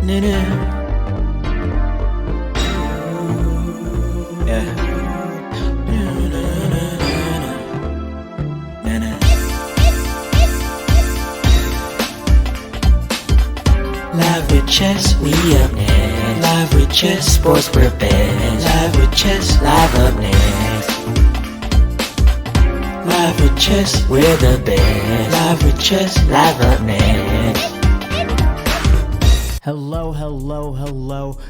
Live with Ches, we up next. Live with Ches, sports we're best. Live with Ches, live up next. Live with Ches, we're the best. Live with Ches, live up next. Hello.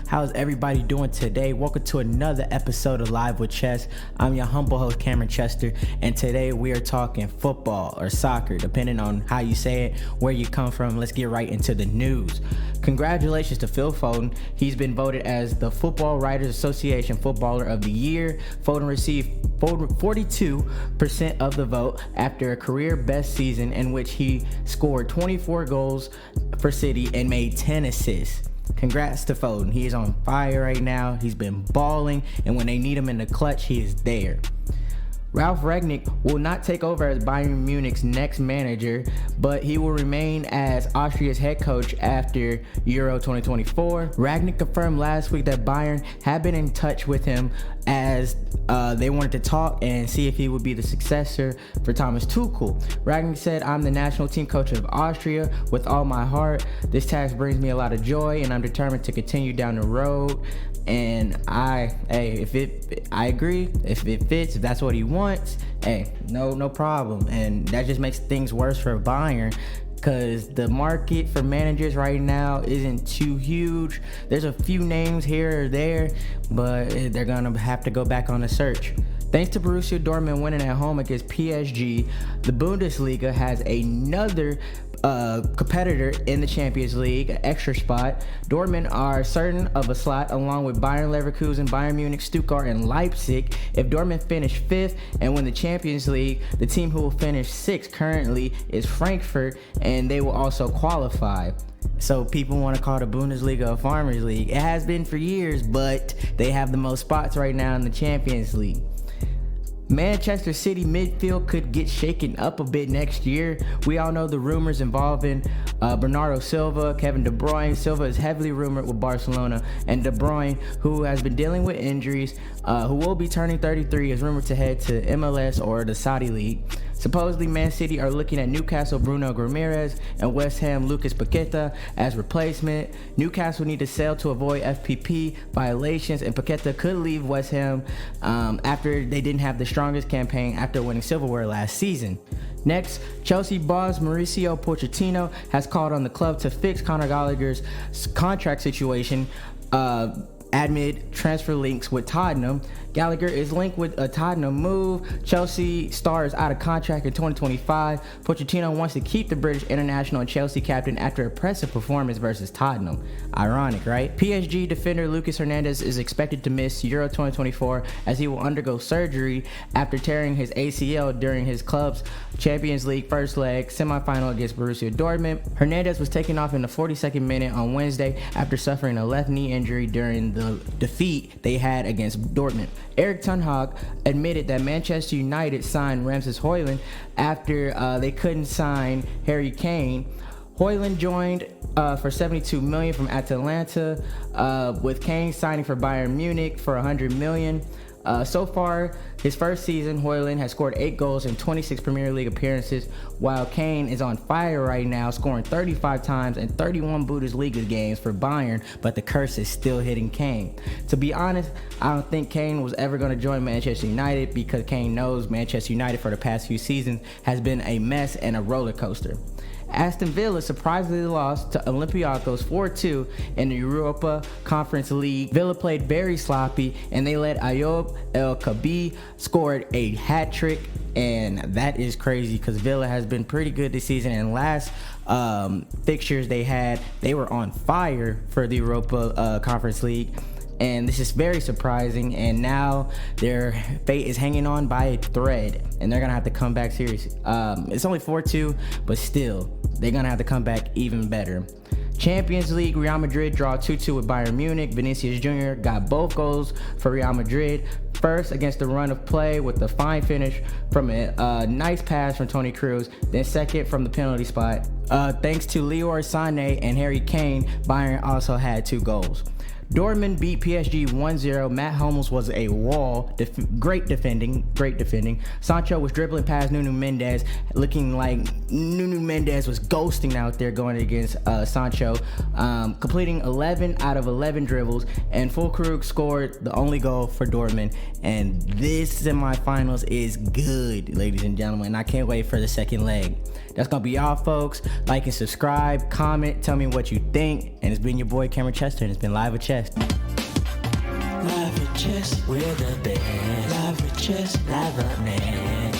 How's everybody doing today? Welcome to another episode of Live with Ches. I'm your humble host, Cameron Chester, and today we are talking football or soccer, depending on how you say it, where you come from. Let's get right into the news. Congratulations to Phil Foden. He's been voted as the Football Writers Association Footballer of the Year. Foden received 42% of the vote after a career best season in which he scored 24 goals for City and made 10 assists. Congrats to Foden. He is on fire right now. He's been balling, and when they need him in the clutch, he is there. Ralf Rangnick will not take over as Bayern Munich's next manager, but he will remain as Austria's head coach after Euro 2024. Rangnick confirmed last week that Bayern had been in touch with him as they wanted to talk and see if he would be the successor for Thomas Tuchel. Rangnick said, "I'm the national team coach of Austria with all my heart. This task brings me a lot of joy, and I'm determined to continue down the road. And I agree. If it fits, if that's what he wants, no problem." And that just makes things worse for Bayern, because the market for managers right now isn't too huge. There's a few names here or there, but they're gonna have to go back on the search. Thanks to Borussia Dortmund winning at home against PSG, the Bundesliga has another competitor in the Champions League, an extra spot. Dortmund are certain of a slot along with Bayern Leverkusen, Bayern Munich, Stuttgart, and Leipzig. If Dortmund finish 5th and win the Champions League, the team who will finish 6th currently is Frankfurt, and they will also qualify. So people want to call the Bundesliga a farmers league. It has been for years, but they have the most spots right now in the Champions League. Manchester City midfield could get shaken up a bit next year. We all know the rumors involving Bernardo Silva, Kevin De Bruyne. Silva is heavily rumored with Barcelona, and De Bruyne, who has been dealing with injuries, who will be turning 33, is rumored to head to MLS or the Saudi League. Supposedly, Man City are looking at Newcastle Bruno Ramirez and West Ham Lucas Paqueta as replacement. Newcastle need to sell to avoid FPP violations, and Paqueta could leave West Ham after they didn't have the strongest campaign after winning silverware last season. Next, Chelsea boss Mauricio Pochettino has called on the club to fix Conor Gallagher's contract situation amid transfer links with Tottenham. Gallagher is linked with a Tottenham move. Chelsea star is out of contract in 2025. Pochettino wants to keep the British international and Chelsea captain after a impressive performance versus Tottenham. Ironic, right? PSG defender Lucas Hernandez is expected to miss Euro 2024 as he will undergo surgery after tearing his ACL during his club's Champions League first leg semifinal against Borussia Dortmund. Hernandez was taken off in the 42nd minute on Wednesday after suffering a left knee injury during the defeat they had against Dortmund. Erik ten Hag admitted that Manchester United signed Rasmus Højlund after they couldn't sign Harry Kane. Højlund joined for $72 million from Atalanta, with Kane signing for Bayern Munich for $100 million. So far, his first season, Højlund has scored 8 goals in 26 Premier League appearances, while Kane is on fire right now, scoring 35 times in 31 Bundesliga games for Bayern, but the curse is still hitting Kane. To be honest, I don't think Kane was ever going to join Manchester United, because Kane knows Manchester United for the past few seasons has been a mess and a roller coaster. Aston Villa surprisingly lost to Olympiacos 4-2 in the Europa Conference League. Villa played very sloppy, and they let Ayoub El-Kabi scored a hat trick, and that is crazy because Villa has been pretty good this season. And last fixtures they were on fire for the Europa Conference League. And this is very surprising, and now their fate is hanging on by a thread, and they're gonna have to come back seriously. It's only 4-2, but still, they're gonna have to come back even better. Champions League, Real Madrid draw 2-2 with Bayern Munich. Vinicius Jr. got both goals for Real Madrid. First against the run of play with a fine finish from a nice pass from Toni Kroos. Then second from the penalty spot. Thanks to Leroy Sané and Harry Kane, Bayern also had 2 goals. Dortmund beat PSG 1-0. Matt Hummels was a wall. Great defending. Sancho was dribbling past Nuno Mendes, looking like Nuno Mendes was ghosting out there going against Sancho, completing 11 out of 11 dribbles, and Füllkrug scored the only goal for Dortmund. And this semifinals is good, ladies and gentlemen, and I can't wait for the second leg. That's gonna be all, folks. Like and subscribe, comment, tell me what you think. And it's been your boy Cameron Chester, and it's been Live with Chess. Live with Chess, we're the best. Live with Chess, live up next.